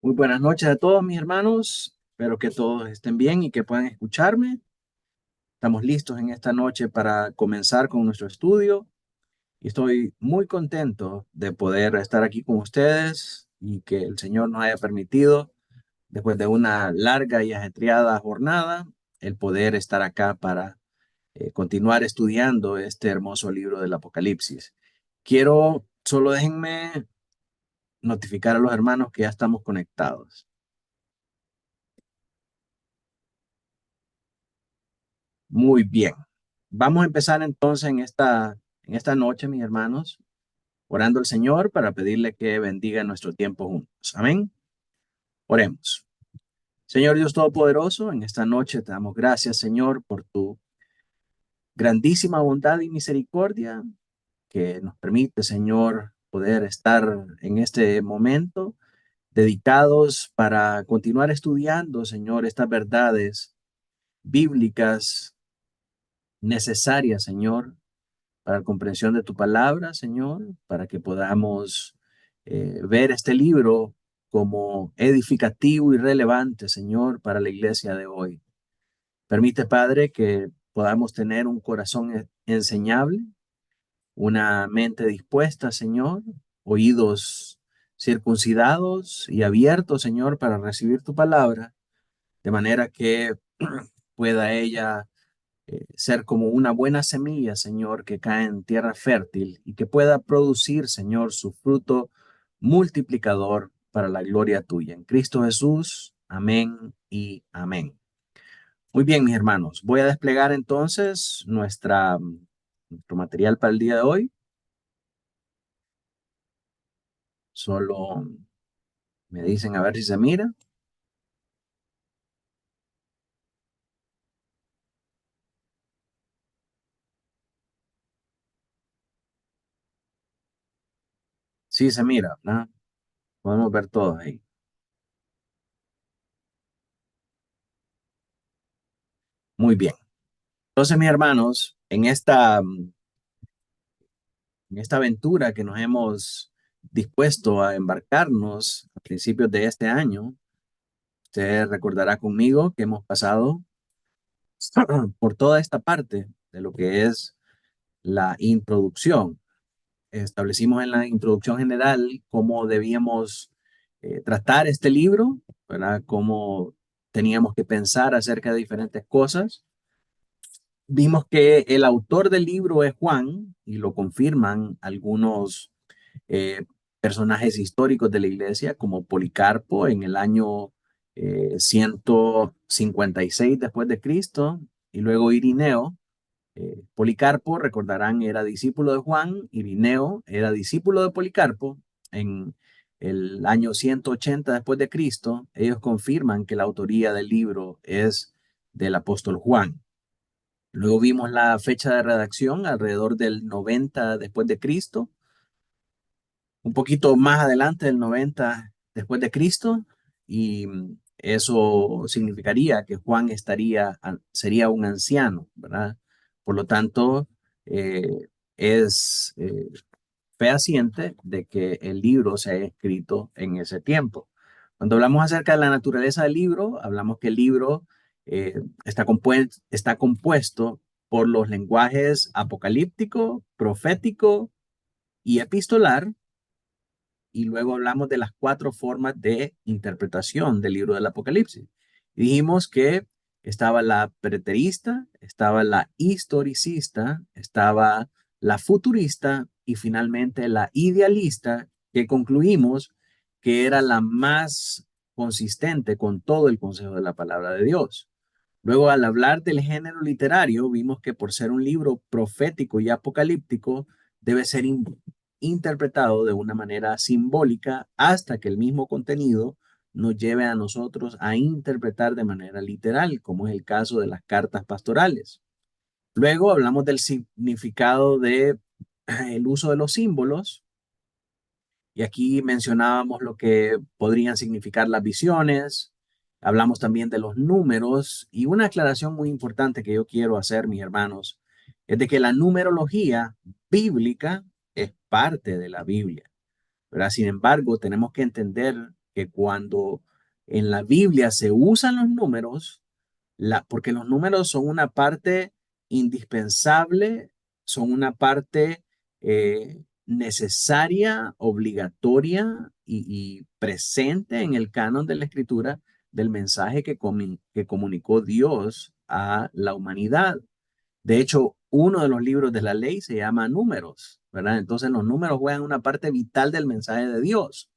Muy buenas noches a todos mis hermanos. Espero que todos estén bien y que puedan escucharme. Estamos listos en esta noche para comenzar con nuestro estudio y estoy muy contento de poder estar aquí con ustedes y que el Señor nos haya permitido, después de una larga y ajetreada jornada, el poder estar acá para continuar estudiando este hermoso libro del Apocalipsis. Solo déjenme notificar a los hermanos que ya estamos conectados. Muy bien. Vamos a empezar entonces en esta noche, mis hermanos, orando al Señor para pedirle que bendiga nuestro tiempo juntos. Amén. Oremos. Señor Dios Todopoderoso, en esta noche te damos gracias, Señor, por tu grandísima bondad y misericordia que nos permite, Señor, poder estar en este momento dedicados para continuar estudiando, Señor, estas verdades bíblicas necesarias, Señor, para la comprensión de tu palabra, Señor, para que podamos ver este libro como edificativo y relevante, Señor, para la iglesia de hoy. Permite, Padre, que podamos tener un corazón enseñable, una mente dispuesta, Señor, oídos circuncidados y abiertos, Señor, para recibir tu palabra, de manera que pueda ella ser como una buena semilla, Señor, que cae en tierra fértil y que pueda producir, Señor, su fruto multiplicador para la gloria tuya. En Cristo Jesús, amén y amén. Muy bien, mis hermanos, voy a desplegar entonces nuestro material para el día de hoy. Solo me dicen a ver si se mira. Sí se mira, ¿no? Podemos ver todo ahí. Muy bien. Entonces, mis hermanos, en esta aventura que nos hemos dispuesto a embarcarnos a principios de este año, usted recordará conmigo que hemos pasado por toda esta parte de lo que es la introducción. Establecimos en la introducción general cómo debíamos tratar este libro, ¿verdad? Cómo teníamos que pensar acerca de diferentes cosas. Vimos que el autor del libro es Juan y lo confirman algunos eh, personajes históricos de la iglesia, como Policarpo en el año 156 después de Cristo, y luego Irineo. Policarpo, recordarán, era discípulo de Juan, Irineo era discípulo de Policarpo en el año 180 después de Cristo. Ellos confirman que la autoría del libro es del apóstol Juan. Luego vimos la fecha de redacción alrededor del 90 después de Cristo, un poquito más adelante del 90 después de Cristo, y eso significaría que Juan sería un anciano, ¿verdad? Por lo tanto, es fehaciente de que el libro se haya escrito en ese tiempo. Cuando hablamos acerca de la naturaleza del libro, hablamos que el libro está compuesto por los lenguajes apocalíptico, profético y epistolar, y luego hablamos de las cuatro formas de interpretación del libro del Apocalipsis. Y dijimos que estaba la preterista, estaba la historicista, estaba la futurista y finalmente la idealista, que concluimos que era la más consistente con todo el consejo de la palabra de Dios. Luego, al hablar del género literario, vimos que por ser un libro profético y apocalíptico, debe ser interpretado de una manera simbólica hasta que el mismo contenido nos lleve a nosotros a interpretar de manera literal, como es el caso de las cartas pastorales. Luego hablamos del significado de el uso de los símbolos, y aquí mencionábamos lo que podrían significar las visiones. Hablamos también de los números, y una aclaración muy importante que yo quiero hacer, mis hermanos, es de que la numerología bíblica es parte de la Biblia, ¿verdad? Sin embargo, tenemos que entender que cuando en la Biblia se usan los números, porque los números son una parte indispensable, son una parte necesaria, obligatoria y presente en el canon de la Escritura del mensaje que comunicó Dios a la humanidad. De hecho, uno de los libros de la ley se llama Números, ¿verdad? Entonces los números juegan una parte vital del mensaje de Dios.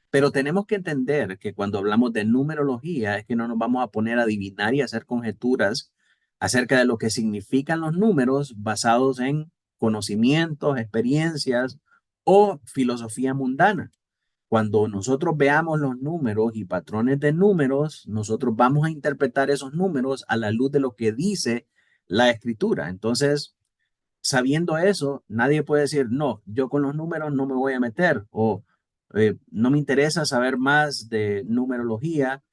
Pero tenemos que entender que cuando hablamos de numerología es que no nos vamos a poner a adivinar y a hacer conjeturas acerca de lo que significan los números basados en conocimientos, experiencias o filosofía mundana. Cuando nosotros veamos los números y patrones de números, nosotros vamos a interpretar esos números a la luz de lo que dice la escritura. Entonces, sabiendo eso, nadie puede decir, no, yo con los números no me voy a meter o no me interesa saber más de numerología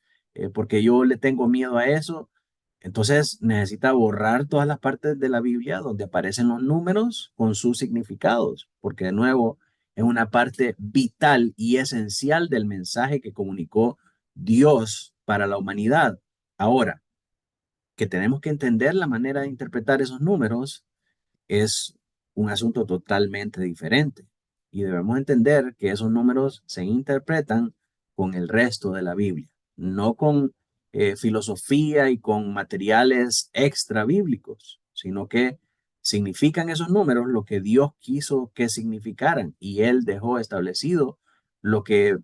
porque yo le tengo miedo a eso. Entonces necesita borrar todas las partes de la Biblia donde aparecen los números con sus significados, porque de nuevo es una parte vital y esencial del mensaje que comunicó Dios para la humanidad. Ahora, que tenemos que entender la manera de interpretar esos números es un asunto totalmente diferente. Y debemos entender que esos números se interpretan con el resto de la Biblia, no con filosofía y con materiales extra bíblicos, sino que significan esos números lo que Dios quiso que significaran y Él dejó establecido lo que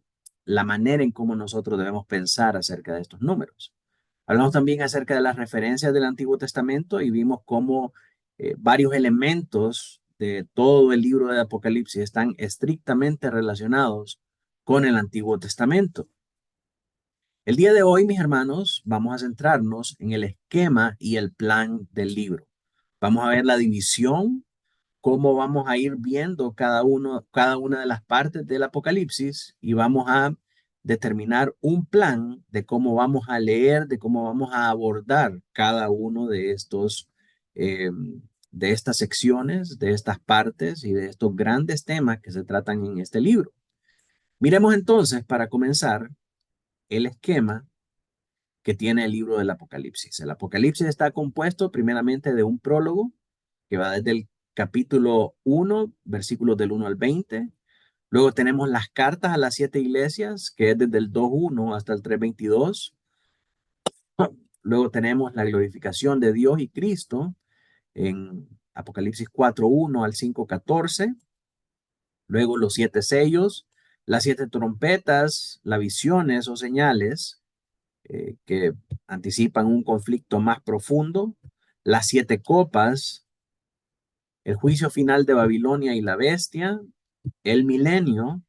la manera en cómo nosotros debemos pensar acerca de estos números. Hablamos también acerca de las referencias del Antiguo Testamento y vimos cómo varios elementos de todo el libro de Apocalipsis están estrictamente relacionados con el Antiguo Testamento. El día de hoy, mis hermanos, vamos a centrarnos en el esquema y el plan del libro. Vamos a ver la división, cómo vamos a ir viendo cada una de las partes del Apocalipsis y vamos a determinar un plan de cómo vamos a leer, de cómo vamos a abordar cada uno de eh, de estas secciones, de estas partes y de estos grandes temas que se tratan en este libro. Miremos entonces, para comenzar, el esquema que tiene el libro del Apocalipsis. El Apocalipsis está compuesto primeramente de un prólogo que va desde el capítulo 1, versículos del 1 al 20. Luego tenemos las cartas a las 7 iglesias, que es desde el 2:1 hasta el 3:22. Luego tenemos la glorificación de Dios y Cristo en Apocalipsis 4:1 al 5:14. Luego los 7 sellos, las 7 trompetas, las visiones o señales que anticipan un conflicto más profundo, las 7 copas, el juicio final de Babilonia y la bestia, el milenio,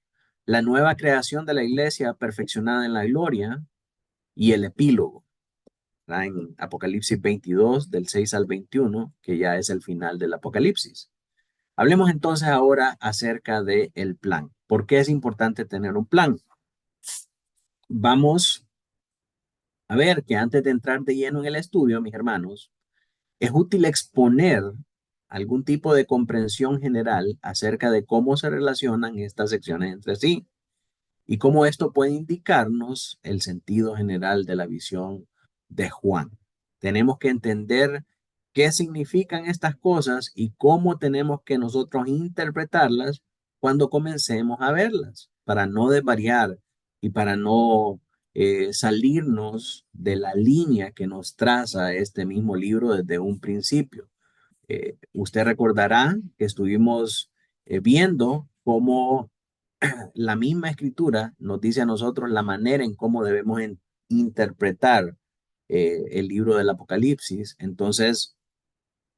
la nueva creación de la iglesia perfeccionada en la gloria y el epílogo, ¿verdad? En Apocalipsis 22, del 6 al 21, que ya es el final del Apocalipsis. Hablemos entonces ahora acerca del plan. ¿Por qué es importante tener un plan? Vamos a ver que antes de entrar de lleno en el estudio, mis hermanos, es útil exponer algún tipo de comprensión general acerca de cómo se relacionan estas secciones entre sí y cómo esto puede indicarnos el sentido general de la visión de Juan. Tenemos que entender qué significan estas cosas y cómo tenemos que nosotros interpretarlas cuando comencemos a verlas, para no desvariar y para no salirnos de la línea que nos traza este mismo libro desde un principio. Usted recordará que estuvimos viendo cómo la misma escritura nos dice a nosotros la manera en cómo debemos interpretar el libro del Apocalipsis. Entonces,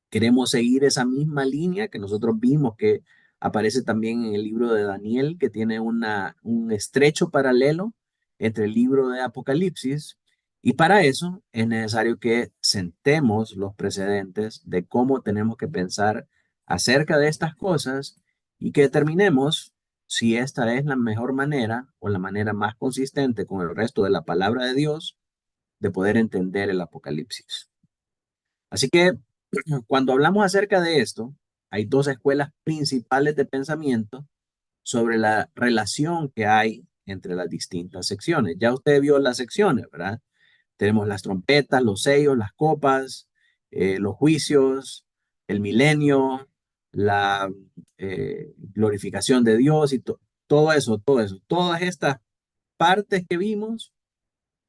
queremos seguir esa misma línea que nosotros vimos que aparece también en el libro de Daniel, que tiene un estrecho paralelo entre el libro de Apocalipsis. Y para eso es necesario que sentemos los precedentes de cómo tenemos que pensar acerca de estas cosas y que determinemos si esta es la mejor manera o la manera más consistente con el resto de la palabra de Dios de poder entender el Apocalipsis. Así que cuando hablamos acerca de esto, hay 2 escuelas principales de pensamiento sobre la relación que hay entre las distintas secciones. Ya usted vio las secciones, ¿verdad? Tenemos las trompetas, los sellos, las copas, los juicios, el milenio, la glorificación de Dios y todo eso, todo eso. Todas estas partes que vimos,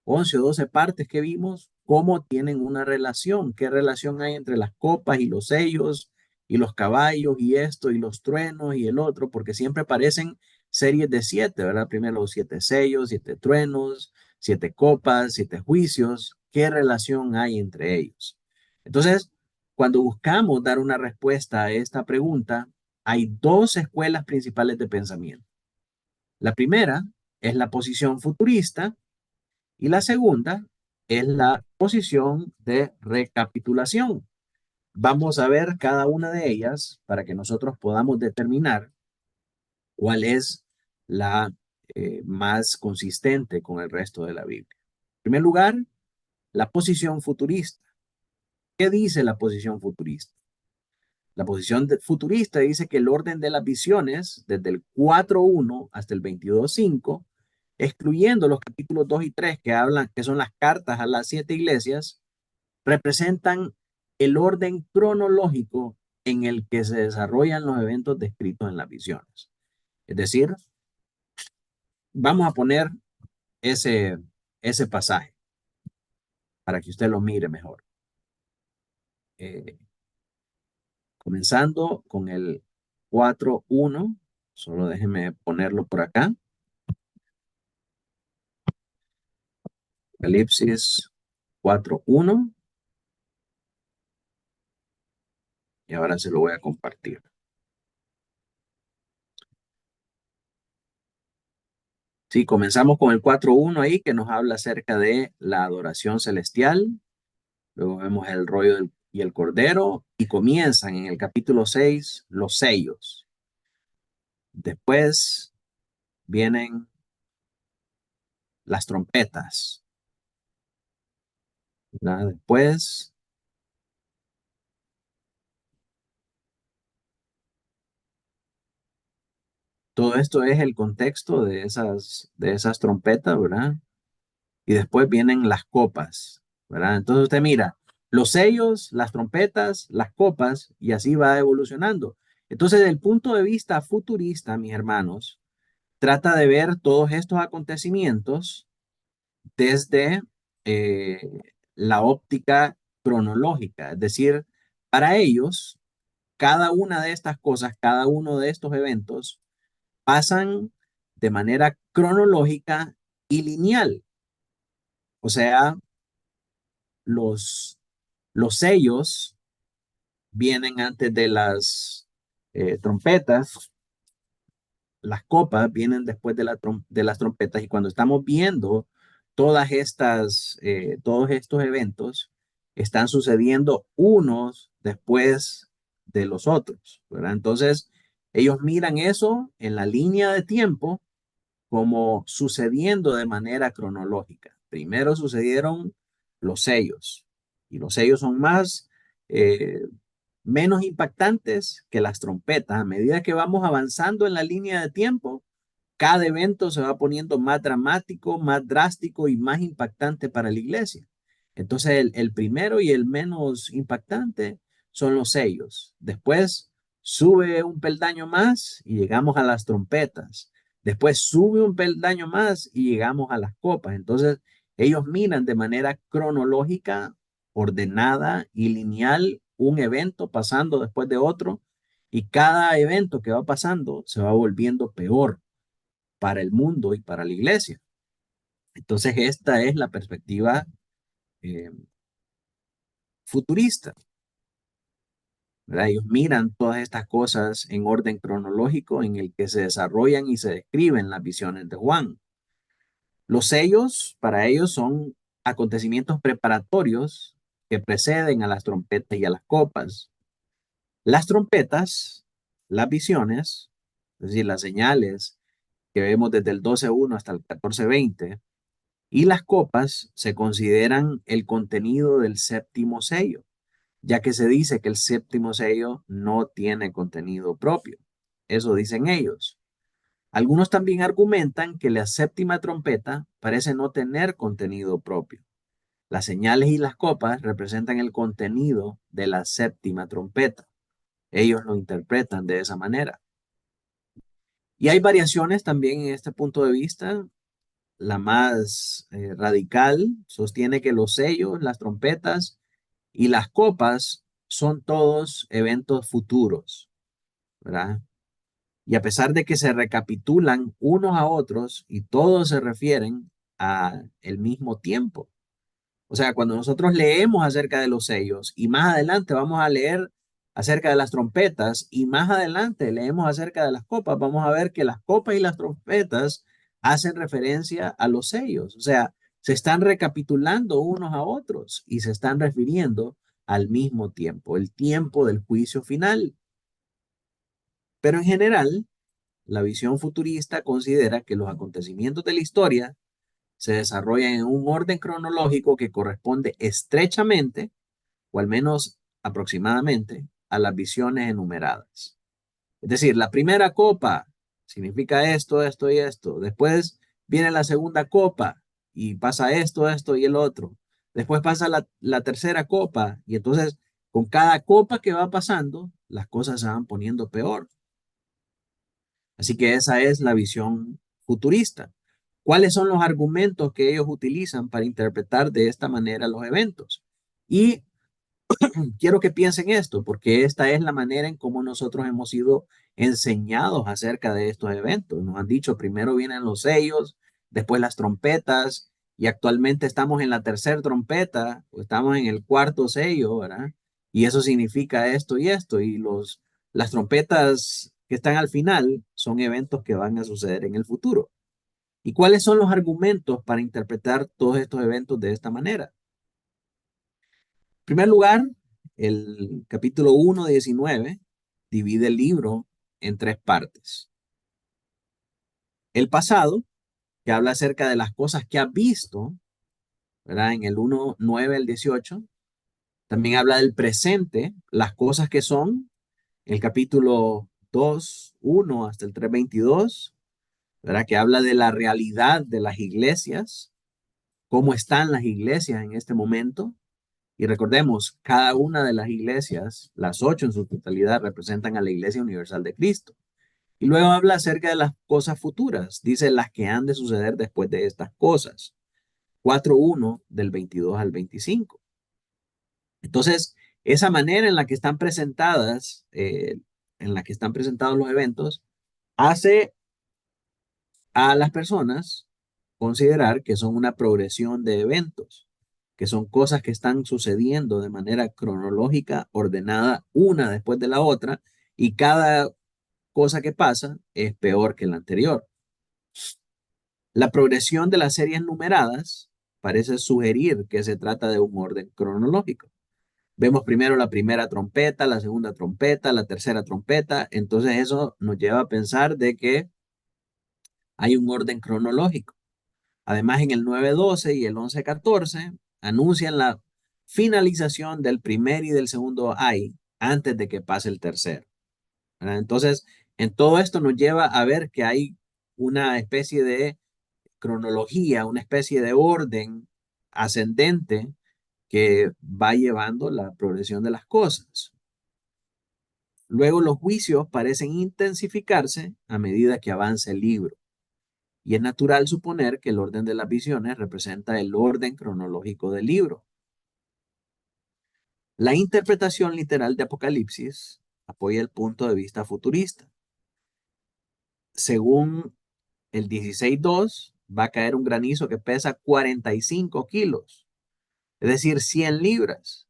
11 o 12 partes que vimos, cómo tienen una relación, qué relación hay entre las copas y los sellos y los caballos y esto y los truenos y el otro, porque siempre parecen series de 7, ¿verdad? Primero los 7 sellos, 7 truenos, 7 copas, 7 juicios, ¿qué relación hay entre ellos? Entonces, cuando buscamos dar una respuesta a esta pregunta, hay dos escuelas principales de pensamiento. La primera es la posición futurista, y la segunda es la posición de recapitulación. Vamos a ver cada una de ellas para que nosotros podamos determinar cuál es la más consistente con el resto de la Biblia. En primer lugar, la posición futurista. ¿Qué dice la posición futurista? La posición futurista dice que el orden de las visiones, desde el 4.1 hasta el 22.5, excluyendo los capítulos 2 y 3 que hablan, que son las cartas a las 7 iglesias, representan el orden cronológico en el que se desarrollan los eventos descritos en las visiones. Es decir, vamos a poner ese, ese pasaje para que usted lo mire mejor. Comenzando con el 4.1, solo déjeme ponerlo por acá. Apocalipsis 4.1. Y ahora se lo voy a compartir. Sí, comenzamos con el 4.1 ahí que nos habla acerca de la adoración celestial. Luego vemos el rollo y el cordero y comienzan en el capítulo 6 los sellos. Después vienen las trompetas, ¿verdad? Después todo esto es el contexto de esas trompetas, ¿verdad? Y después vienen las copas, ¿verdad? Entonces usted mira, los sellos, las trompetas, las copas, y así va evolucionando. Entonces, desde el punto de vista futurista, mis hermanos, trata de ver todos estos acontecimientos desde eh, la óptica cronológica, es decir, para ellos, cada una de estas cosas, cada uno de estos eventos pasan de manera cronológica y lineal. O sea, los, los sellos vienen antes de las trompetas, las copas vienen después de las trompetas y cuando estamos viendo todos estos eventos, están sucediendo unos después de los otros, ¿verdad? Entonces, ellos miran eso en la línea de tiempo como sucediendo de manera cronológica. Primero sucedieron los sellos y los sellos son eh, menos impactantes que las trompetas. A medida que vamos avanzando en la línea de tiempo, cada evento se va poniendo más dramático, más drástico y más impactante para la iglesia. Entonces, el primero y el menos impactante son los sellos. Después sube un peldaño más y llegamos a las trompetas. Después sube un peldaño más y llegamos a las copas. Entonces, ellos miran de manera cronológica, ordenada y lineal un evento pasando después de otro y cada evento que va pasando se va volviendo peor para el mundo y para la iglesia. Entonces, esta es la perspectiva eh, futurista, ¿verdad? Ellos miran todas estas cosas en orden cronológico en el que se desarrollan y se describen las visiones de Juan. Los sellos para ellos son acontecimientos preparatorios que preceden a las trompetas y a las copas. Las trompetas, las visiones, es decir, las señales que vemos desde el 12.1 hasta el 14.20, y las copas se consideran el contenido del séptimo sello, ya que se dice que el séptimo sello no tiene contenido propio. Eso dicen ellos. Algunos también argumentan que la séptima trompeta parece no tener contenido propio. Las señales y las copas representan el contenido de la séptima trompeta. Ellos lo interpretan de esa manera. Y hay variaciones también en este punto de vista. La más radical sostiene que los sellos, las trompetas y las copas son todos eventos futuros, ¿verdad? Y a pesar de que se recapitulan unos a otros y todos se refieren a el mismo tiempo. O sea, cuando nosotros leemos acerca de los sellos y más adelante vamos a leer acerca de las trompetas y más adelante leemos acerca de las copas, vamos a ver que las copas y las trompetas hacen referencia a los sellos. O sea, se están recapitulando unos a otros y se están refiriendo al mismo tiempo, el tiempo del juicio final. Pero en general, la visión futurista considera que los acontecimientos de la historia se desarrollan en un orden cronológico que corresponde estrechamente, o al menos aproximadamente, a las visiones enumeradas. Es decir, la primera copa significa esto, esto y esto. Después viene la segunda copa y pasa esto, esto y el otro. Después pasa la tercera copa y entonces con cada copa que va pasando, las cosas se van poniendo peor. Así que esa es la visión futurista. ¿Cuáles son los argumentos que ellos utilizan para interpretar de esta manera los eventos? Y quiero que piensen esto, porque esta es la manera en cómo nosotros hemos sido enseñados acerca de estos eventos. Nos han dicho, primero vienen los sellos, después las trompetas, y actualmente estamos en la tercera trompeta, o estamos en el cuarto sello, ¿verdad? Y eso significa esto y esto, y las trompetas que están al final son eventos que van a suceder en el futuro. ¿Y cuáles son los argumentos para interpretar todos estos eventos de esta manera? En primer lugar, el capítulo 1:19 divide el libro en tres partes. El pasado, que habla acerca de las cosas que has visto, ¿verdad? En el 1:9 al 18. También habla del presente, las cosas que son, el capítulo 2:1 hasta el 3:22, ¿verdad? Que habla de la realidad de las iglesias, cómo están las iglesias en este momento. Y recordemos, cada una de las iglesias, las 8 en su totalidad, representan a la Iglesia Universal de Cristo. Y luego habla acerca de las cosas futuras, dice las que han de suceder después de estas cosas. 4:1 del 22 al 25. Entonces, esa manera en la que están presentadas, en la que están presentados los eventos, hace a las personas considerar que son una progresión de eventos, que son cosas que están sucediendo de manera cronológica, ordenada una después de la otra, y cada cosa que pasa es peor que la anterior. La progresión de las series numeradas parece sugerir que se trata de un orden cronológico. Vemos primero la primera trompeta, la segunda trompeta, la tercera trompeta, entonces eso nos lleva a pensar de que hay un orden cronológico. Además, en el 9:12 y el 11:14 anuncian la finalización del primer y del segundo ay antes de que pase el tercero, ¿verdad? Entonces, en todo esto nos lleva a ver que hay una especie de cronología, una especie de orden ascendente que va llevando la progresión de las cosas. Luego los juicios parecen intensificarse a medida que avanza el libro. Y es natural suponer que el orden de las visiones representa el orden cronológico del libro. La interpretación literal de Apocalipsis apoya el punto de vista futurista. Según el 16:2, va a caer un granizo que pesa 45 kilos, es decir, 100 libras.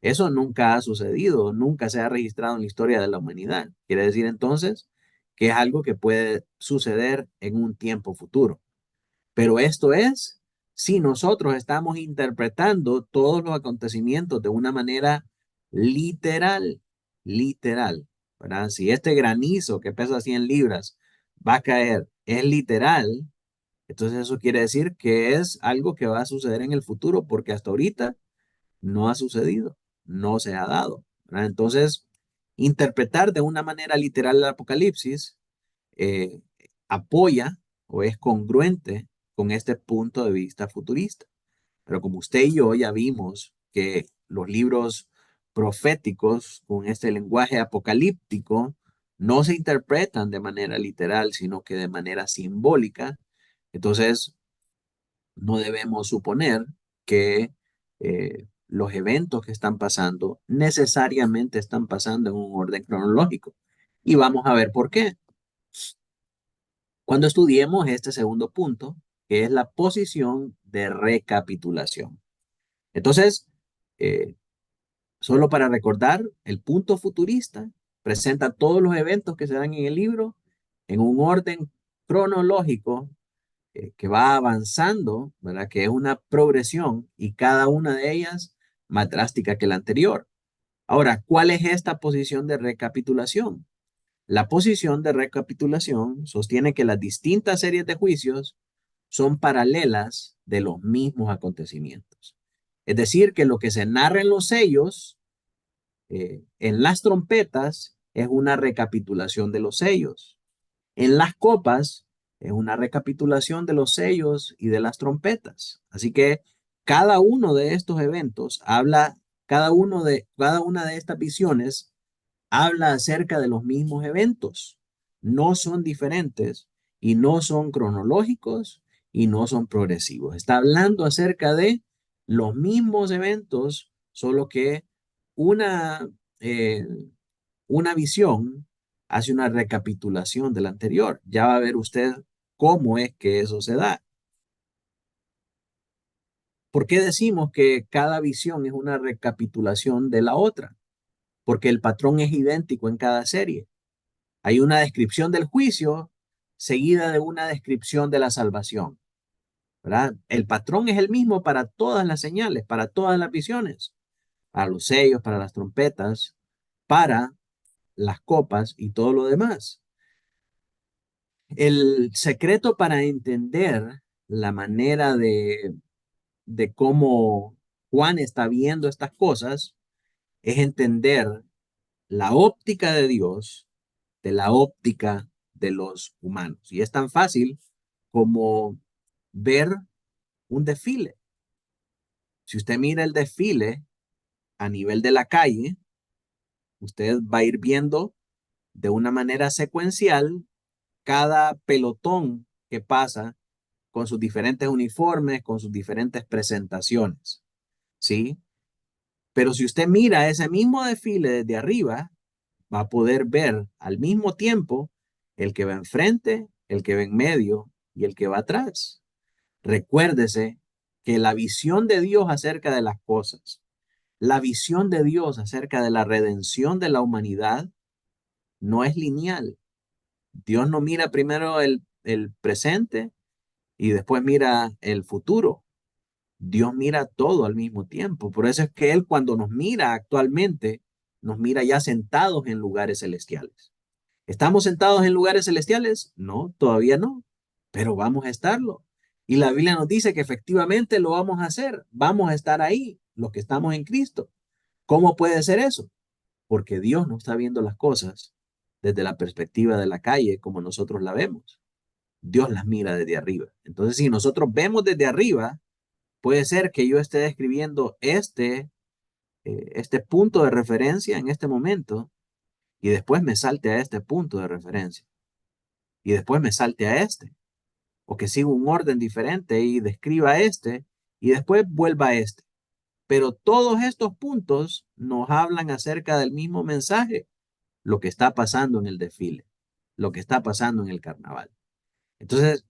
Eso nunca ha sucedido, nunca se ha registrado en la historia de la humanidad. Quiere decir entonces que es algo que puede suceder en un tiempo futuro. Pero esto es si nosotros estamos interpretando todos los acontecimientos de una manera literal, literal, ¿verdad? Si este granizo que pesa 100 libras va a caer es literal, entonces eso quiere decir que es algo que va a suceder en el futuro porque hasta ahorita no ha sucedido, no se ha dado, ¿verdad? Entonces, interpretar de una manera literal el Apocalipsis eh, apoya o es congruente con este punto de vista futurista. Pero como usted y yo ya vimos que los libros proféticos con este lenguaje apocalíptico no se interpretan de manera literal, sino que de manera simbólica, entonces no debemos suponer que los eventos que están pasando necesariamente están pasando en un orden cronológico. Y vamos a ver por qué. Cuando estudiemos este segundo punto, que es la posición de recapitulación. Entonces, eh, solo para recordar, el punto futurista presenta todos los eventos que se dan en el libro en un orden cronológico que va avanzando, ¿verdad? Que es una progresión y cada una de ellas más drástica que la anterior. Ahora, ¿cuál es esta posición de recapitulación? La posición de recapitulación sostiene que las distintas series de juicios son paralelas de los mismos acontecimientos. Es decir, que lo que se narra en los sellos, en las trompetas, es una recapitulación de los sellos. En las copas, es una recapitulación de los sellos y de las trompetas. Así que cada uno de estos eventos habla, cada una de estas visiones habla acerca de los mismos eventos. No son diferentes y no son cronológicos y no son progresivos. Está hablando acerca de los mismos eventos, solo que una, eh, una visión hace una recapitulación de la anterior. Ya va a ver usted cómo es que eso se da. ¿Por qué decimos que cada visión es una recapitulación de la otra? Porque el patrón es idéntico en cada serie. Hay una descripción del juicio seguida de una descripción de la salvación, ¿verdad? El patrón es el mismo para todas las señales, para todas las visiones, para los sellos, para las trompetas, para las copas y todo lo demás. El secreto para entender la manera de cómo Juan está viendo estas cosas es entender la óptica de Dios de la óptica de los humanos. Y es tan fácil como ver un desfile. Si usted mira el desfile a nivel de la calle, usted va a ir viendo de una manera secuencial cada pelotón que pasa con sus diferentes uniformes, con sus diferentes presentaciones, ¿sí? Pero si usted mira ese mismo desfile desde arriba, va a poder ver al mismo tiempo el que va enfrente, el que va en medio y el que va atrás. Recuérdese que la visión de Dios acerca de las cosas, la visión de Dios acerca de la redención de la humanidad no es lineal. Dios no mira primero el presente y después mira el futuro. Dios mira todo al mismo tiempo. Por eso es que Él cuando nos mira actualmente, nos mira ya sentados en lugares celestiales. ¿Estamos sentados en lugares celestiales? No, todavía no, pero vamos a estarlo. Y la Biblia nos dice que efectivamente lo vamos a hacer. Vamos a estar ahí, los que estamos en Cristo. ¿Cómo puede ser eso? Porque Dios no está viendo las cosas desde la perspectiva de la calle como nosotros la vemos. Dios las mira desde arriba. Entonces, si nosotros vemos desde arriba, puede ser que yo esté describiendo este punto de referencia en este momento y después me salte a este punto de referencia y después me salte a este, o que siga un orden diferente y describa este y después vuelva a este. Pero todos estos puntos nos hablan acerca del mismo mensaje, lo que está pasando en el desfile, lo que está pasando en el carnaval. Entonces,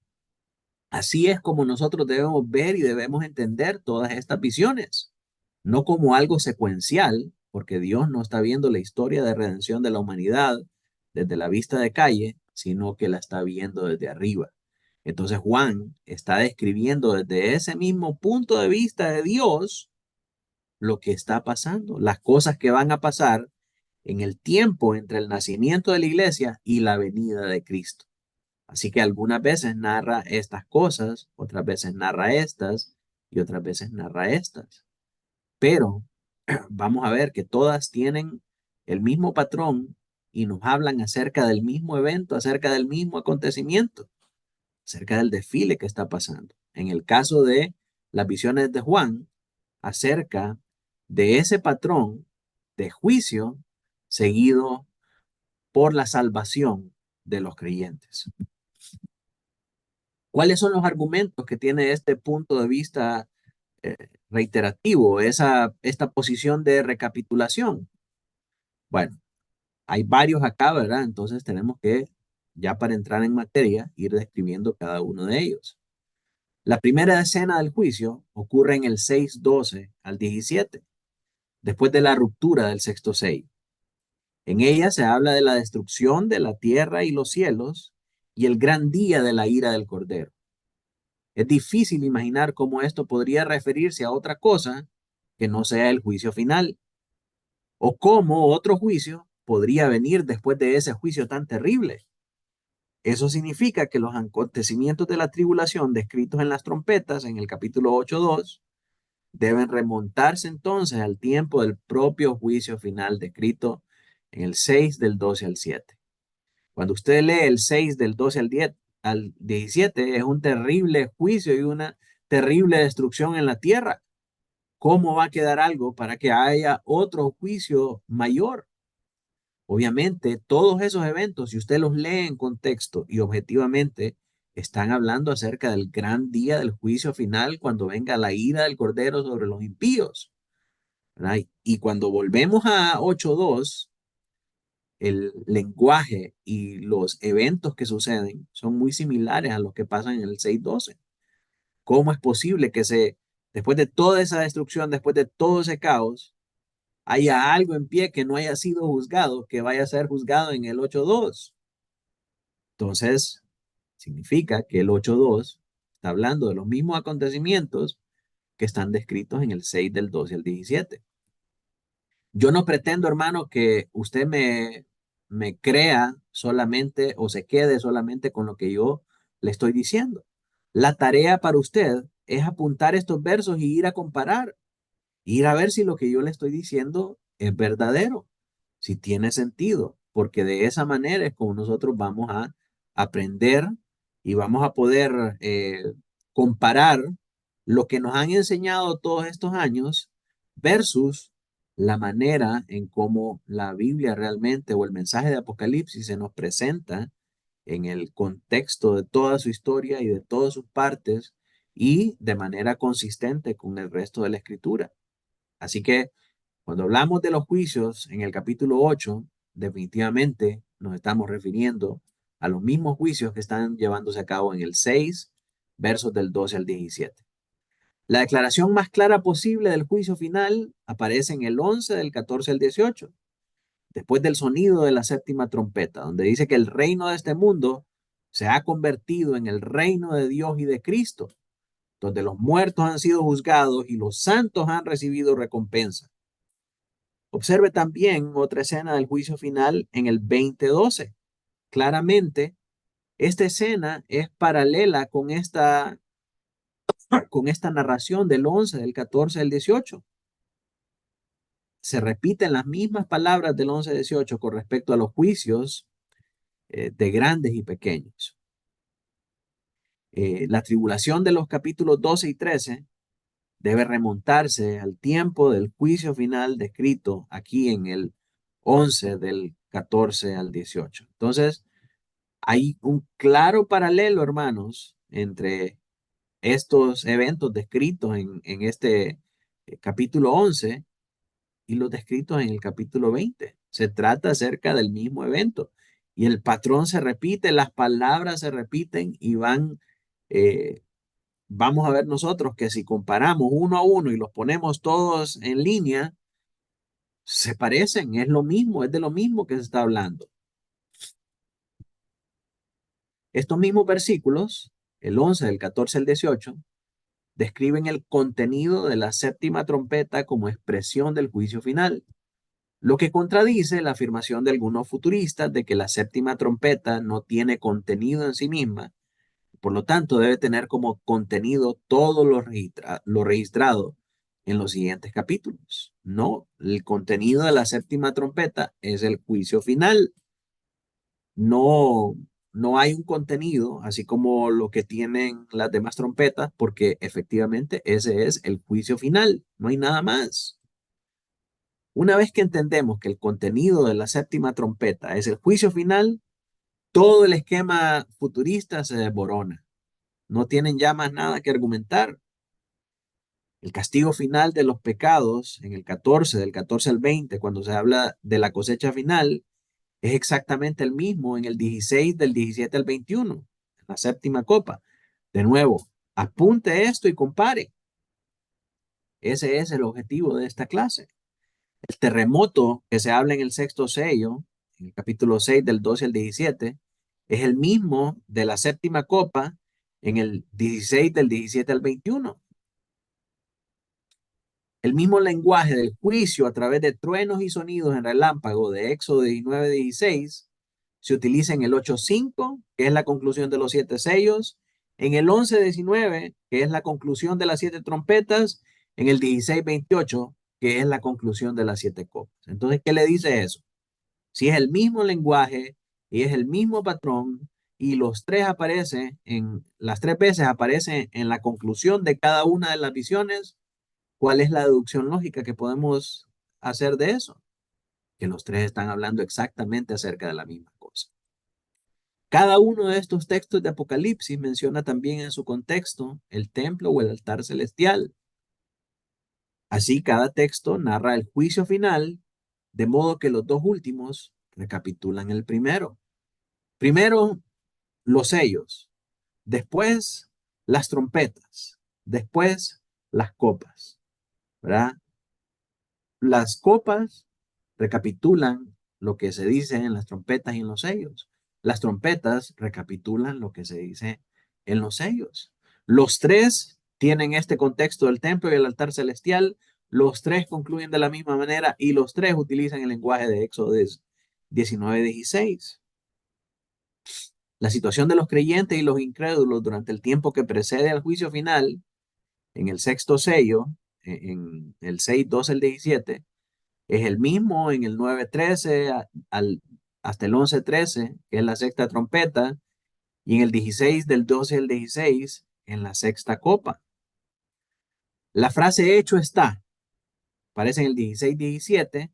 así es como nosotros debemos ver y debemos entender todas estas visiones, no como algo secuencial, porque Dios no está viendo la historia de redención de la humanidad desde la vista de calle, sino que la está viendo desde arriba. Entonces Juan está describiendo desde ese mismo punto de vista de Dios lo que está pasando, las cosas que van a pasar en el tiempo entre el nacimiento de la iglesia y la venida de Cristo. Así que algunas veces narra estas cosas, otras veces narra estas y otras veces narra estas. Pero vamos a ver que todas tienen el mismo patrón y nos hablan acerca del mismo evento, acerca del mismo acontecimiento, acerca del desfile que está pasando. En el caso de las visiones de Juan, acerca de ese patrón de juicio seguido por la salvación de los creyentes. ¿Cuáles son los argumentos que tiene este punto de vista eh, reiterativo, esta posición de recapitulación? Bueno, hay varios acá, ¿verdad? Entonces tenemos que, ya para entrar en materia, ir describiendo cada uno de ellos. La primera escena del juicio ocurre en el 6:12 al 17, después de la ruptura del sexto sello. En ella se habla de la destrucción de la tierra y los cielos y el gran día de la ira del Cordero. Es difícil imaginar cómo esto podría referirse a otra cosa que no sea el juicio final, o cómo otro juicio podría venir después de ese juicio tan terrible. Eso significa que los acontecimientos de la tribulación descritos en las trompetas en el capítulo 8:2 deben remontarse entonces al tiempo del propio juicio final descrito en el 6 del 12 al 7. Cuando usted lee el 6 del 12 al 17, es un terrible juicio y una terrible destrucción en la tierra. ¿Cómo va a quedar algo para que haya otro juicio mayor? Obviamente, todos esos eventos, si usted los lee en contexto y objetivamente, están hablando acerca del gran día del juicio final cuando venga la ira del Cordero sobre los impíos, ¿verdad? Y cuando volvemos a 8:2, el lenguaje y los eventos que suceden son muy similares a los que pasan en el 6:12. ¿Cómo es posible que después de toda esa destrucción, después de todo ese caos, haya algo en pie que no haya sido juzgado, que vaya a ser juzgado en el 8:2? Entonces, significa que el 8:2 está hablando de los mismos acontecimientos que están descritos en el 6 del 12 al 17. Yo no pretendo, hermano, que usted me crea solamente o se quede solamente con lo que yo le estoy diciendo. La tarea para usted es apuntar estos versos y ir a comparar, ir a ver si lo que yo le estoy diciendo es verdadero, si tiene sentido, porque de esa manera es como nosotros vamos a aprender y vamos a poder comparar lo que nos han enseñado todos estos años versus la manera en cómo la Biblia realmente o el mensaje de Apocalipsis se nos presenta en el contexto de toda su historia y de todas sus partes y de manera consistente con el resto de la escritura. Así que cuando hablamos de los juicios en el capítulo 8, definitivamente nos estamos refiriendo a los mismos juicios que están llevándose a cabo en el 6, versos del 12 al 17. La declaración más clara posible del juicio final aparece en el 11 del 14 al 18, después del sonido de la séptima trompeta, donde dice que el reino de este mundo se ha convertido en el reino de Dios y de Cristo, donde los muertos han sido juzgados y los santos han recibido recompensa. Observe también otra escena del juicio final en el 20:12. Claramente, esta escena es paralela con esta narración del 11, del 14 al 18. Se repiten las mismas palabras del 11 al 18 con respecto a los juicios de grandes y pequeños. La tribulación de los capítulos 12 y 13 debe remontarse al tiempo del juicio final descrito aquí en el 11 del 14 al 18. Entonces, hay un claro paralelo, hermanos, entre estos eventos descritos en este capítulo 11 y los descritos en el capítulo 20. Se trata acerca del mismo evento y el patrón se repite, las palabras se repiten y eh, vamos a ver nosotros que si comparamos uno a uno y los ponemos todos en línea, se parecen, es lo mismo, es de lo mismo que se está hablando. Estos mismos versículos, el 11, del 14 al 18, describen el contenido de la séptima trompeta como expresión del juicio final, lo que contradice la afirmación de algunos futuristas de que la séptima trompeta no tiene contenido en sí misma, por lo tanto debe tener como contenido todo lo registrado en los siguientes capítulos. No, el contenido de la séptima trompeta es el juicio final. No, no hay un contenido, así como lo que tienen las demás trompetas, porque efectivamente ese es el juicio final, no hay nada más. Una vez que entendemos que el contenido de la séptima trompeta es el juicio final, todo el esquema futurista se desborona. No tienen ya más nada que argumentar. El castigo final de los pecados en el 14, del 14 al 20, cuando se habla de la cosecha final, es exactamente el mismo en el 16, del 17 al 21, en la séptima copa. De nuevo, apunte esto y compare. Ese es el objetivo de esta clase. El terremoto que se habla en el sexto sello, en el capítulo 6 del 12 al 17, es el mismo de la séptima copa en el 16 del 17 al 21. El mismo lenguaje del juicio a través de truenos y sonidos en relámpago de Éxodo 19:16 se utiliza en el 8:5, que es la conclusión de los 7 sellos, en el 11:19, que es la conclusión de las 7 trompetas, en el 16:28, que es la conclusión de las 7 copas. Entonces, ¿qué le dice eso? Si es el mismo lenguaje y es el mismo patrón y los tres aparecen las 3 veces aparecen en la conclusión de cada una de las visiones, ¿cuál es la deducción lógica que podemos hacer de eso? Que los tres están hablando exactamente acerca de la misma cosa. Cada uno de estos textos de Apocalipsis menciona también en su contexto el templo o el altar celestial. Así, cada texto narra el juicio final, de modo que los dos últimos recapitulan el primero. Primero, los sellos, después las trompetas, después las copas, ¿verdad? Las copas recapitulan lo que se dice en las trompetas y en los sellos. Las trompetas recapitulan lo que se dice en los sellos. Los tres tienen este contexto del templo y el altar celestial. Los tres concluyen de la misma manera y los tres utilizan el lenguaje de Éxodo 19:16. La situación de los creyentes y los incrédulos durante el tiempo que precede al juicio final, en el sexto sello, en el 6:12 al 17, es el mismo en el 9:13 hasta el 11:13, que es la sexta trompeta, y en el 16, del 12 al 16, en la sexta copa. La frase hecho está, aparece en el 16:17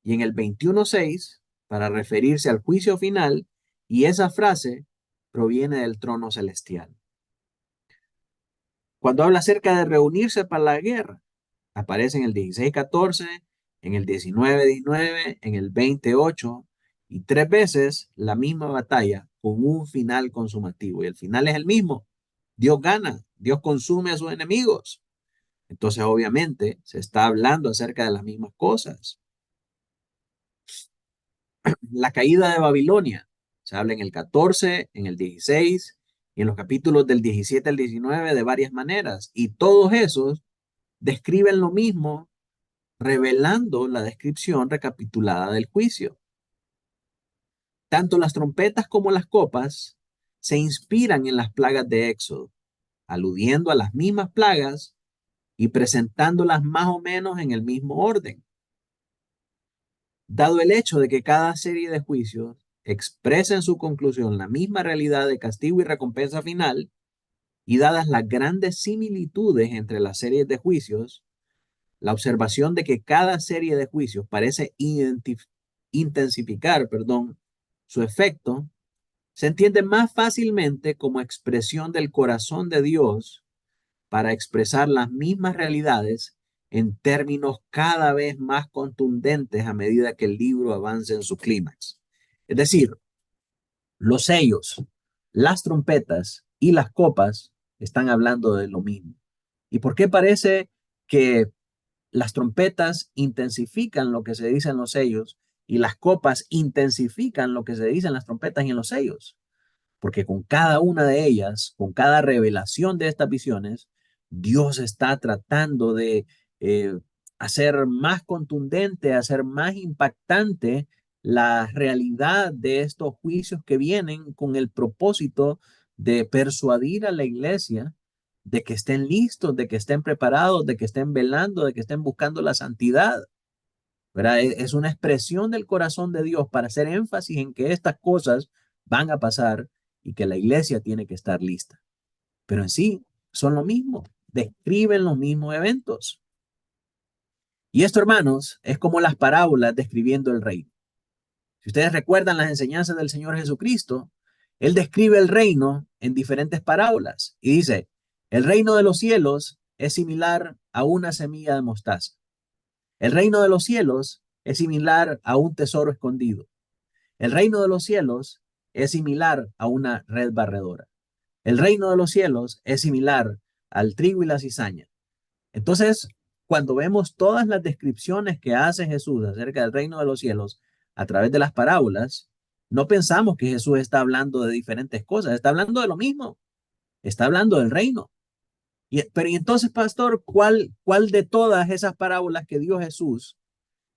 y en el 21:6 para referirse al juicio final, y esa frase proviene del trono celestial. Cuando habla acerca de reunirse para la guerra, aparece en el 16:14, en el 19:19, en el 20:8 y 3 veces la misma batalla con un final consumativo. Y el final es el mismo. Dios gana, Dios consume a sus enemigos. Entonces, obviamente, se está hablando acerca de las mismas cosas. La caída de Babilonia se habla en el 14, en el 16 y en los capítulos del 17 al 19 de varias maneras. Y todos esos describen lo mismo, revelando la descripción recapitulada del juicio. Tanto las trompetas como las copas se inspiran en las plagas de Éxodo, aludiendo a las mismas plagas y presentándolas más o menos en el mismo orden. Dado el hecho de que cada serie de juicios expresa en su conclusión la misma realidad de castigo y recompensa final, y dadas las grandes similitudes entre las series de juicios, la observación de que cada serie de juicios parece intensificar, su efecto, se entiende más fácilmente como expresión del corazón de Dios para expresar las mismas realidades en términos cada vez más contundentes a medida que el libro avance en su clímax. Es decir, los sellos, las trompetas y las copas están hablando de lo mismo. ¿Y por qué parece que las trompetas intensifican lo que se dice en los sellos y las copas intensifican lo que se dice en las trompetas y en los sellos? Porque con cada una de ellas, con cada revelación de estas visiones, Dios está tratando de eh, hacer más contundente, hacer más impactante la realidad de estos juicios que vienen con el propósito de persuadir a la iglesia de que estén listos, de que estén preparados, de que estén velando, de que estén buscando la santidad. ¿verdad? Es una expresión del corazón de Dios para hacer énfasis en que estas cosas van a pasar y que la iglesia tiene que estar lista. Pero en sí son lo mismo, describen los mismos eventos. Y esto, hermanos, es como las parábolas describiendo el reino. Si ustedes recuerdan las enseñanzas del Señor Jesucristo, Él describe el reino en diferentes parábolas y dice, el reino de los cielos es similar a una semilla de mostaza. El reino de los cielos es similar a un tesoro escondido. El reino de los cielos es similar a una red barredora. El reino de los cielos es similar al trigo y la cizaña. Entonces, cuando vemos todas las descripciones que hace Jesús acerca del reino de los cielos a través de las parábolas, no pensamos que Jesús está hablando de diferentes cosas, está hablando de lo mismo, está hablando del reino. Pero y entonces, pastor, ¿cuál de todas esas parábolas que dio Jesús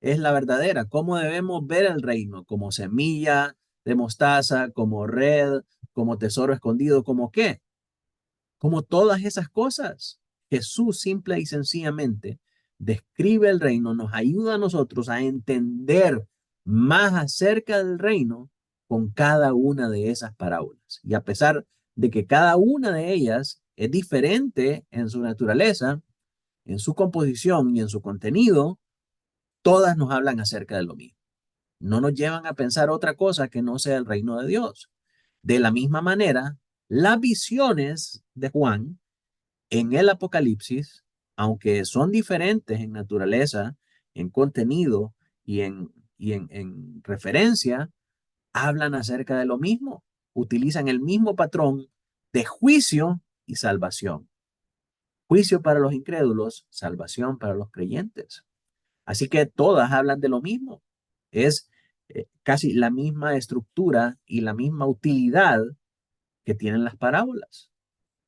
es la verdadera? ¿Cómo debemos ver el reino? ¿Como semilla de mostaza, como red, como tesoro escondido, como qué? Como todas esas cosas. Jesús simple y sencillamente describe el reino, nos ayuda a nosotros a entender más acerca del reino con cada una de esas parábolas. Y a pesar de que cada una de ellas es diferente en su naturaleza, en su composición y en su contenido, todas nos hablan acerca de lo mismo. No nos llevan a pensar otra cosa que no sea el reino de Dios. De la misma manera, las visiones de Juan en el Apocalipsis, aunque son diferentes en naturaleza, en contenido y en referencia, hablan acerca de lo mismo. Utilizan el mismo patrón de juicio y salvación. Juicio para los incrédulos, salvación para los creyentes. Así que todas hablan de lo mismo. Es casi la misma estructura y la misma utilidad que tienen las parábolas.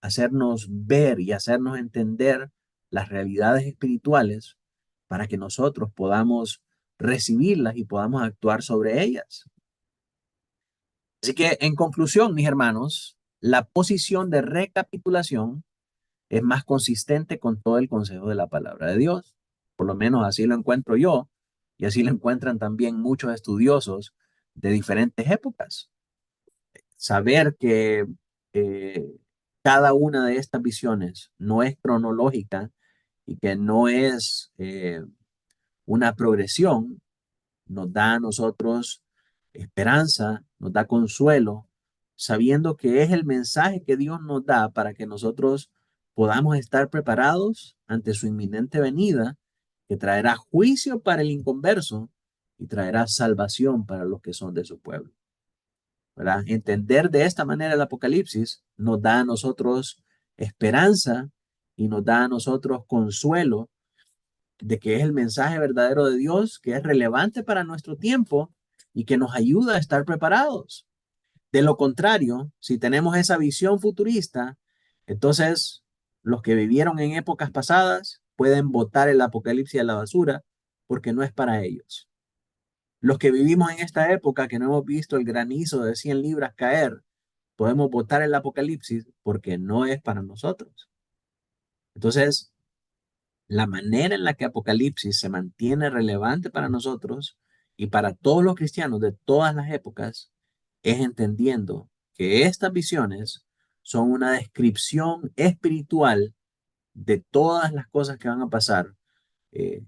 Hacernos ver y hacernos entender las realidades espirituales para que nosotros podamos recibirlas y podamos actuar sobre ellas. Así que en conclusión, mis hermanos, la posición de recapitulación es más consistente con todo el consejo de la palabra de Dios. Por lo menos así lo encuentro yo y así lo encuentran también muchos estudiosos de diferentes épocas. Saber que eh, cada una de estas visiones no es cronológica y que no es una progresión, nos da a nosotros esperanza, nos da consuelo, sabiendo que es el mensaje que Dios nos da para que nosotros podamos estar preparados ante su inminente venida, que traerá juicio para el inconverso y traerá salvación para los que son de su pueblo. ¿Verdad? Entender de esta manera el Apocalipsis nos da a nosotros esperanza y nos da a nosotros consuelo de que es el mensaje verdadero de Dios, que es relevante para nuestro tiempo y que nos ayuda a estar preparados. De lo contrario, si tenemos esa visión futurista, entonces los que vivieron en épocas pasadas pueden botar el Apocalipsis a la basura porque no es para ellos. Los que vivimos en esta época, que no hemos visto el granizo de 100 libras caer, podemos votar el Apocalipsis porque no es para nosotros. Entonces, la manera en la que Apocalipsis se mantiene relevante para nosotros y para todos los cristianos de todas las épocas es entendiendo que estas visiones son una descripción espiritual de todas las cosas que van a pasar eh,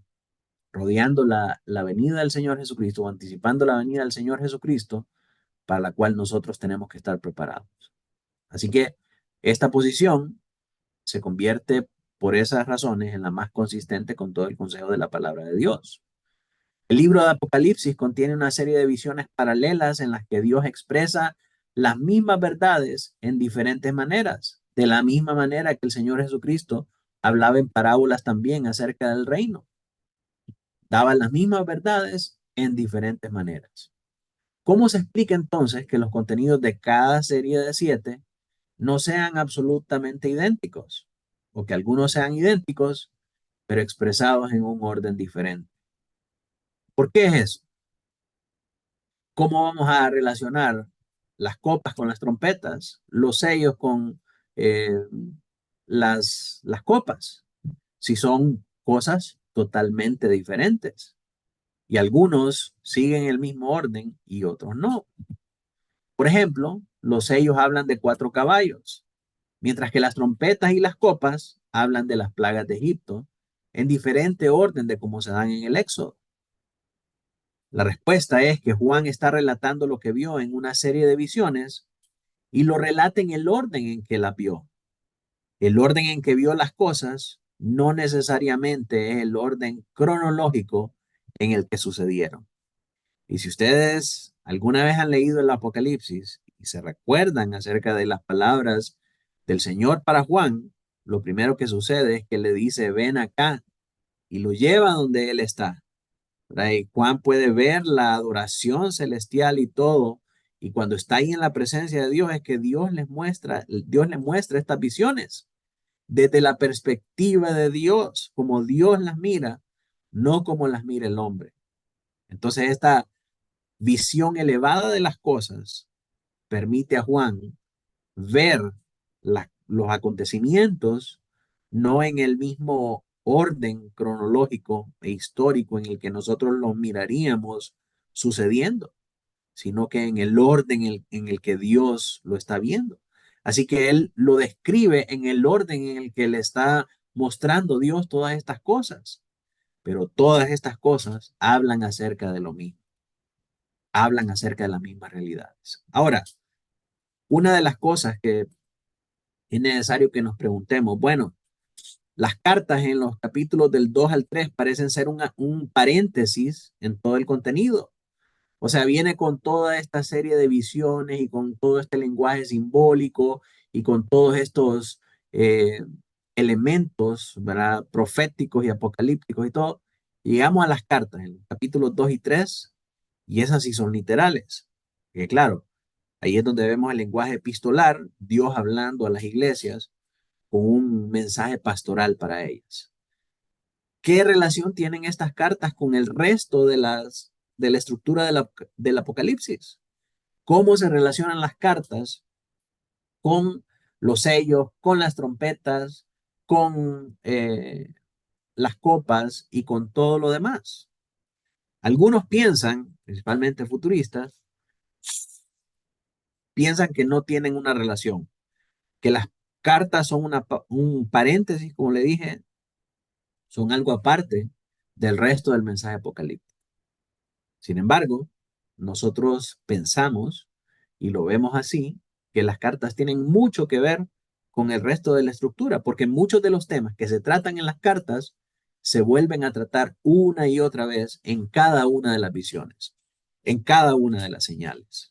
rodeando la venida del Señor Jesucristo o anticipando la venida del Señor Jesucristo para la cual nosotros tenemos que estar preparados. Así que esta posición se convierte por esas razones en la más consistente con todo el consejo de la palabra de Dios. El libro de Apocalipsis contiene una serie de visiones paralelas en las que Dios expresa las mismas verdades en diferentes maneras, de la misma manera que el Señor Jesucristo hablaba en parábolas también acerca del reino. Daba las mismas verdades en diferentes maneras. ¿Cómo se explica entonces que los contenidos de cada serie de 7 no sean absolutamente idénticos? O que algunos sean idénticos, pero expresados en un orden diferente. ¿Por qué es eso? ¿Cómo vamos a relacionar las copas con las trompetas, los sellos con eh, las copas, si son cosas totalmente diferentes? y algunos siguen el mismo orden y otros no. Por ejemplo, los sellos hablan de 4 caballos, mientras que las trompetas y las copas hablan de las plagas de Egipto, en diferente orden de cómo se dan en el Éxodo. La respuesta es que Juan está relatando lo que vio en una serie de visiones y lo relata en el orden en que la vio. El orden en que vio las cosas no necesariamente es el orden cronológico en el que sucedieron. Y si ustedes alguna vez han leído el Apocalipsis y se recuerdan acerca de las palabras del Señor para Juan, lo primero que sucede es que le dice, ven acá, y lo lleva donde él está. Y Juan puede ver la adoración celestial y todo, y cuando está ahí en la presencia de Dios es que Dios le muestra estas visiones desde la perspectiva de Dios, como Dios las mira, no como las mira el hombre. Entonces esta visión elevada de las cosas permite a Juan ver los acontecimientos no en el mismo orden cronológico e histórico en el que nosotros los miraríamos sucediendo, sino que en el orden en el que Dios lo está viendo. Así que él lo describe en el orden en el que le está mostrando Dios todas estas cosas, pero todas estas cosas hablan acerca de lo mismo, hablan acerca de las mismas realidades. Ahora, una de las cosas que es necesario que nos preguntemos, bueno, las cartas en los capítulos del 2 al 3 parecen ser un paréntesis en todo el contenido. O sea, viene con toda esta serie de visiones y con todo este lenguaje simbólico y con todos estos eh, elementos, ¿verdad? Proféticos y apocalípticos y todo. Llegamos a las cartas en los capítulos 2 y 3 y esas sí son literales. Que claro, ahí es donde vemos el lenguaje epistolar, Dios hablando a las iglesias con un mensaje pastoral para ellas. ¿Qué relación tienen estas cartas con el resto de la estructura del Apocalipsis? ¿Cómo se relacionan las cartas con los sellos, con las trompetas, con las copas y con todo lo demás? Algunos piensan, principalmente futuristas, piensan que no tienen una relación, que las cartas son un paréntesis, como le dije, son algo aparte del resto del mensaje apocalíptico. Sin embargo, nosotros pensamos y lo vemos así, que las cartas tienen mucho que ver con el resto de la estructura, porque muchos de los temas que se tratan en las cartas se vuelven a tratar una y otra vez en cada una de las visiones, en cada una de las señales.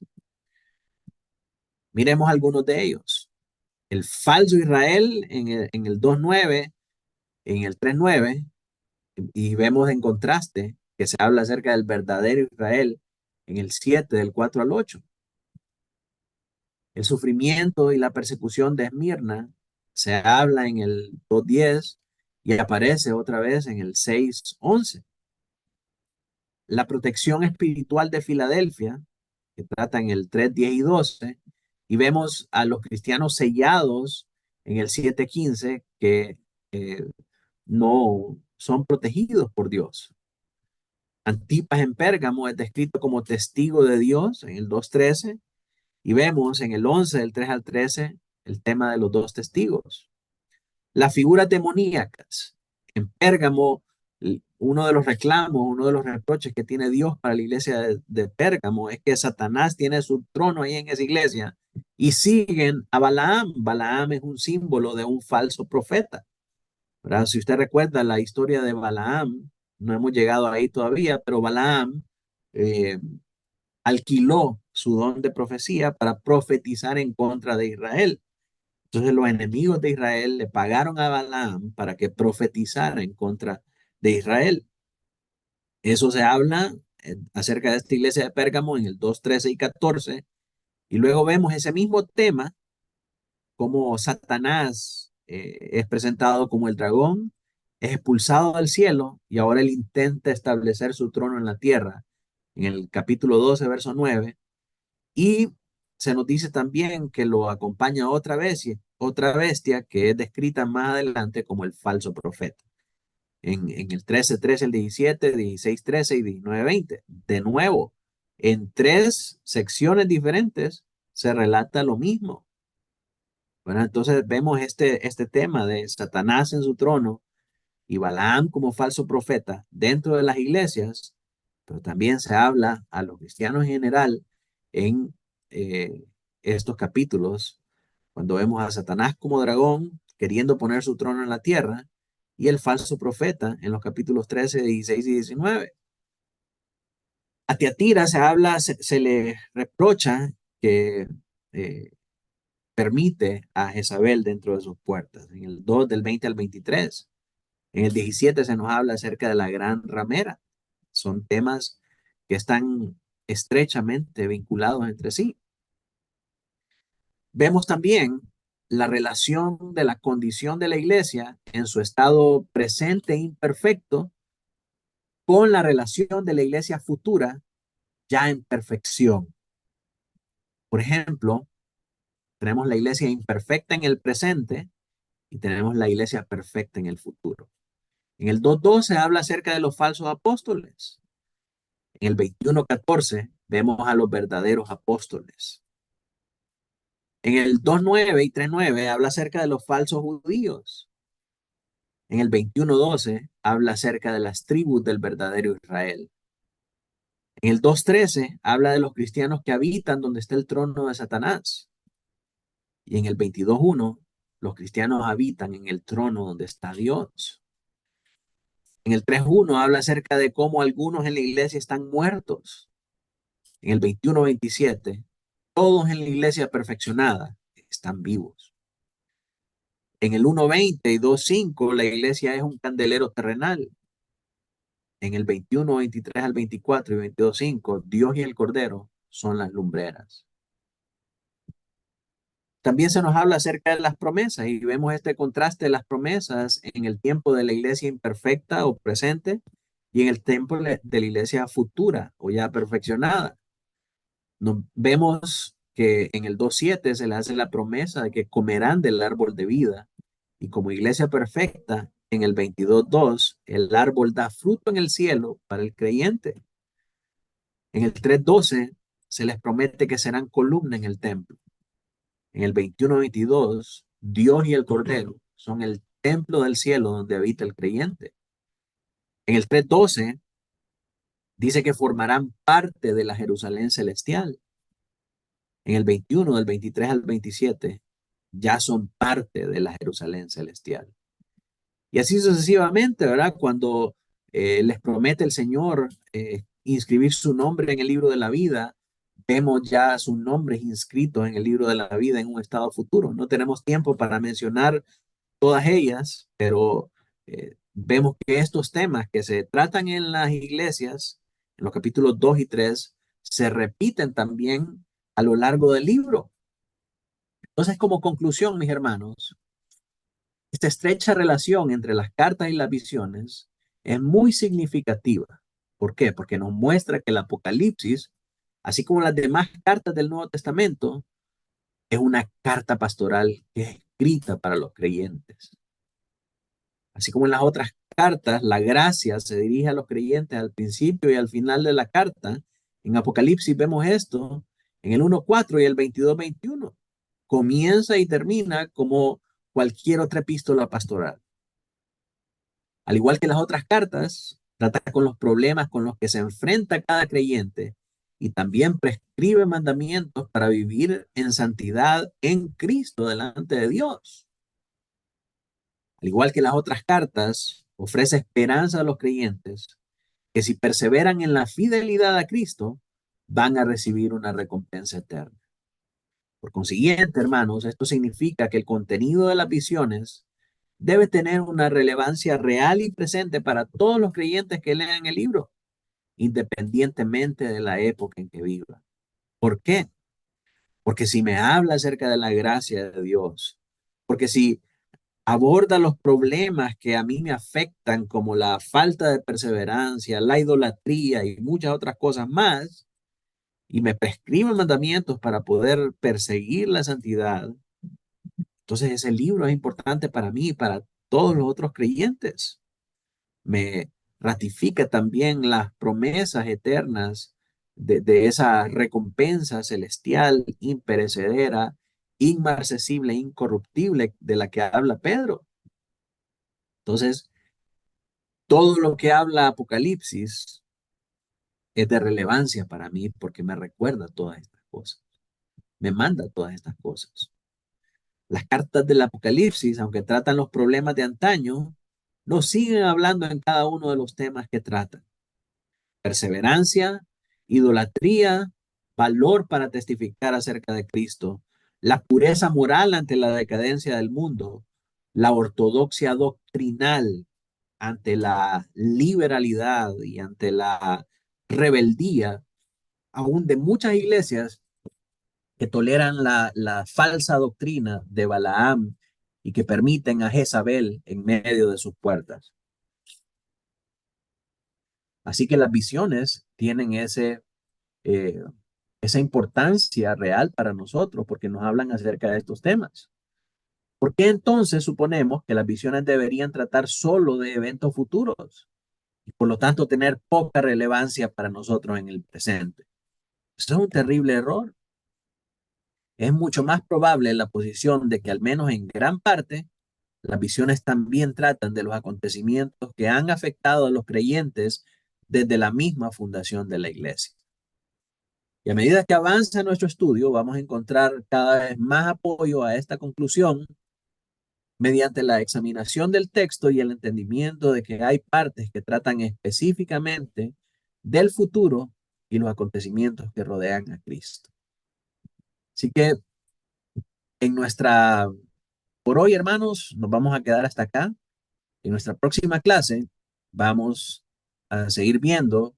Miremos algunos de ellos. El falso Israel en el 2.9, en el 3.9, y vemos en contraste que se habla acerca del verdadero Israel en el 7, del 4 al 8. El sufrimiento y la persecución de Esmirna se habla en el 2.10 y aparece otra vez en el 6.11. La protección espiritual de Filadelfia, que trata en el 3.10 y 12, y vemos a los cristianos sellados en el 7.15 que no son protegidos por Dios. Antipas en Pérgamo es descrito como testigo de Dios en el 2.13 y vemos en el 11 del 3 al 13 el tema de los dos testigos. Las figuras demoníacas. En Pérgamo, uno de los reclamos, uno de los reproches que tiene Dios para la iglesia de Pérgamo es que Satanás tiene su trono ahí en esa iglesia y siguen a Balaam. Balaam es un símbolo de un falso profeta, ¿verdad? Si usted recuerda la historia de Balaam, no hemos llegado ahí todavía, pero Balaam eh, alquiló su don de profecía para profetizar en contra de Israel. Entonces los enemigos de Israel le pagaron a Balaam para que profetizara en contra de Israel. Eso se habla acerca de esta iglesia de Pérgamo en el 2:13 y 14. Y luego vemos ese mismo tema, como Satanás es presentado como el dragón, es expulsado del cielo y ahora él intenta establecer su trono en la tierra. En el capítulo 12, verso 9. Y se nos dice también que lo acompaña otra vez, otra bestia que es descrita más adelante como el falso profeta. en el 13:13, el 17, 16:13 y 19:20. De nuevo, en tres secciones diferentes se relata lo mismo. Bueno, entonces vemos este tema de Satanás en su trono y Balaam como falso profeta dentro de las iglesias, pero también se habla a los cristianos en general en estos capítulos, cuando vemos a Satanás como dragón queriendo poner su trono en la tierra y el falso profeta en los capítulos 13, 16 y 19. A Tiatira se habla, se le reprocha que eh, permite a Jezabel dentro de sus puertas, en el 2 del 20 al 23. En el 17 se nos habla acerca de la gran ramera. Son temas que están estrechamente vinculados entre sí. Vemos también la relación de la condición de la iglesia en su estado presente e imperfecto con la relación de la iglesia futura ya en perfección. Por ejemplo, tenemos la iglesia imperfecta en el presente y tenemos la iglesia perfecta en el futuro. En el 2:12 habla acerca de los falsos apóstoles. En el 21:14 vemos a los verdaderos apóstoles. En el 2:9 y 3:9 habla acerca de los falsos judíos. En el 21:12 habla acerca de las tribus del verdadero Israel. En el 2:13 habla de los cristianos que habitan donde está el trono de Satanás. Y en el 22:1 los cristianos habitan en el trono donde está Dios. En el 3:1 habla acerca de cómo algunos en la iglesia están muertos. En el 21:27 todos en la iglesia perfeccionada están vivos. En el 1:20 y 2:5 la iglesia es un candelero terrenal. En el 21:23 al 24 y 22:5 Dios y el Cordero son las lumbreras. También se nos habla acerca de las promesas y vemos este contraste de las promesas en el tiempo de la iglesia imperfecta o presente y en el tiempo de la iglesia futura o ya perfeccionada. Vemos que en el 2:7 se le hace la promesa de que comerán del árbol de vida y como iglesia perfecta, en el 22:2 el árbol da fruto en el cielo para el creyente. En el 3:12 se les promete que serán columna en el templo. En el 21:22 Dios y el Cordero son el templo del cielo donde habita el creyente. En el 3:12 dice que formarán parte de la Jerusalén celestial. En el 21, del 23 al 27, ya son parte de la Jerusalén celestial. Y así sucesivamente, ¿verdad? Cuando les promete el Señor inscribir su nombre en el libro de la vida, vemos ya sus nombres inscritos en el libro de la vida en un estado futuro. No tenemos tiempo para mencionar todas ellas, pero vemos que estos temas que se tratan en las iglesias, en los capítulos 2 y 3, se repiten también a lo largo del libro. Entonces, como conclusión, mis hermanos, esta estrecha relación entre las cartas y las visiones es muy significativa. ¿Por qué? Porque nos muestra que el Apocalipsis, así como las demás cartas del Nuevo Testamento, es una carta pastoral que es escrita para los creyentes. Así como en las otras cartas, la gracia se dirige a los creyentes al principio y al final de la carta. En Apocalipsis vemos esto en el 1:4 y el 22:21. Comienza y termina como cualquier otra epístola pastoral. Al igual que las otras cartas, trata con los problemas con los que se enfrenta cada creyente y también prescribe mandamientos para vivir en santidad en Cristo delante de Dios. Al igual que las otras cartas, ofrece esperanza a los creyentes que si perseveran en la fidelidad a Cristo, van a recibir una recompensa eterna. Por consiguiente, hermanos, esto significa que el contenido de las visiones debe tener una relevancia real y presente para todos los creyentes que lean el libro, independientemente de la época en que vivan. ¿Por qué? Porque si me habla acerca de la gracia de Dios, porque si aborda los problemas que a mí me afectan, como la falta de perseverancia, la idolatría y muchas otras cosas más, y me prescribe mandamientos para poder perseguir la santidad, entonces ese libro es importante para mí y para todos los otros creyentes. me ratifica también las promesas eternas de esa recompensa celestial, imperecedera, inmarcesible, incorruptible, de la que habla Pedro. Entonces, todo lo que habla Apocalipsis es de relevancia para mí porque me recuerda todas estas cosas, me manda todas estas cosas. Las cartas del Apocalipsis, aunque tratan los problemas de antaño, nos siguen hablando en cada uno de los temas que tratan. Perseverancia, idolatría, valor para testificar acerca de Cristo, la pureza moral ante la decadencia del mundo, la ortodoxia doctrinal ante la liberalidad y ante la rebeldía, aún de muchas iglesias que toleran la falsa doctrina de Balaam y que permiten a Jezabel en medio de sus puertas. Así que las visiones tienen eh, esa importancia real para nosotros porque nos hablan acerca de estos temas. ¿Por qué entonces suponemos que las visiones deberían tratar solo de eventos futuros y por lo tanto tener poca relevancia para nosotros en el presente? Eso es un terrible error. Es mucho más probable la posición de que al menos en gran parte las visiones también tratan de los acontecimientos que han afectado a los creyentes desde la misma fundación de la iglesia. Y a medida que avanza nuestro estudio, vamos a encontrar cada vez más apoyo a esta conclusión mediante la examinación del texto y el entendimiento de que hay partes que tratan específicamente del futuro y los acontecimientos que rodean a Cristo. Así que en nuestra, por hoy, hermanos, nos vamos a quedar hasta acá. En nuestra próxima clase vamos a seguir viendo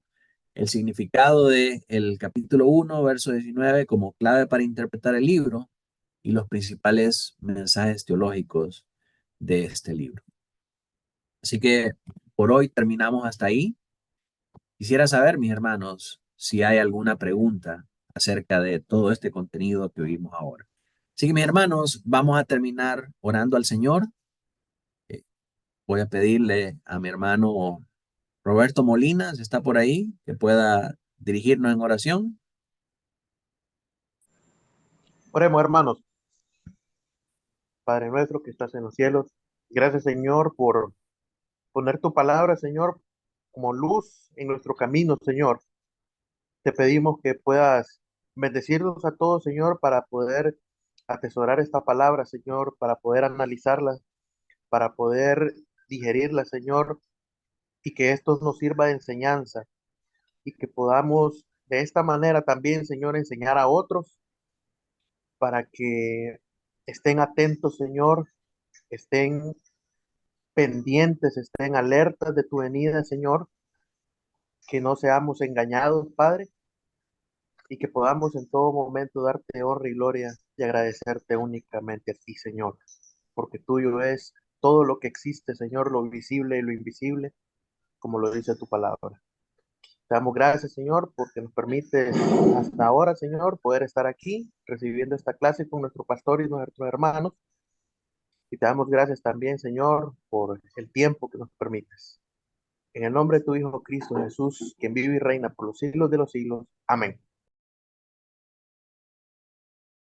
el significado del capítulo 1, verso 19 como clave para interpretar el libro y los principales mensajes teológicos de este libro. Así que por hoy terminamos hasta ahí. Quisiera saber, mis hermanos, si hay alguna pregunta acerca de todo este contenido que oímos ahora. Así que, mis hermanos, vamos a terminar orando al Señor. Eh, Voy a pedirle a mi hermano Roberto Molina, si está por ahí, que pueda dirigirnos en oración. Oremos, hermanos. Padre nuestro que estás en los cielos, gracias, Señor, por poner tu palabra, Señor, como luz en nuestro camino, Señor. Te pedimos que puedas bendecirnos a todos, Señor, para poder atesorar esta palabra, Señor, para poder analizarla, para poder digerirla, Señor, y que esto nos sirva de enseñanza y que podamos de esta manera también, Señor, enseñar a otros para que estén atentos, Señor, estén pendientes, estén alertas de tu venida, Señor, que no seamos engañados, Padre, y que podamos en todo momento darte honra y gloria y agradecerte únicamente a ti, Señor, porque tuyo es todo lo que existe, Señor, lo visible y lo invisible, como lo dice tu palabra. Te damos gracias, Señor, porque nos permite hasta ahora, Señor, poder estar aquí recibiendo esta clase con nuestro pastor y nuestros hermanos. Y te damos gracias también, Señor, por el tiempo que nos permites. En el nombre de tu Hijo Cristo Jesús, quien vive y reina por los siglos de los siglos. Amén.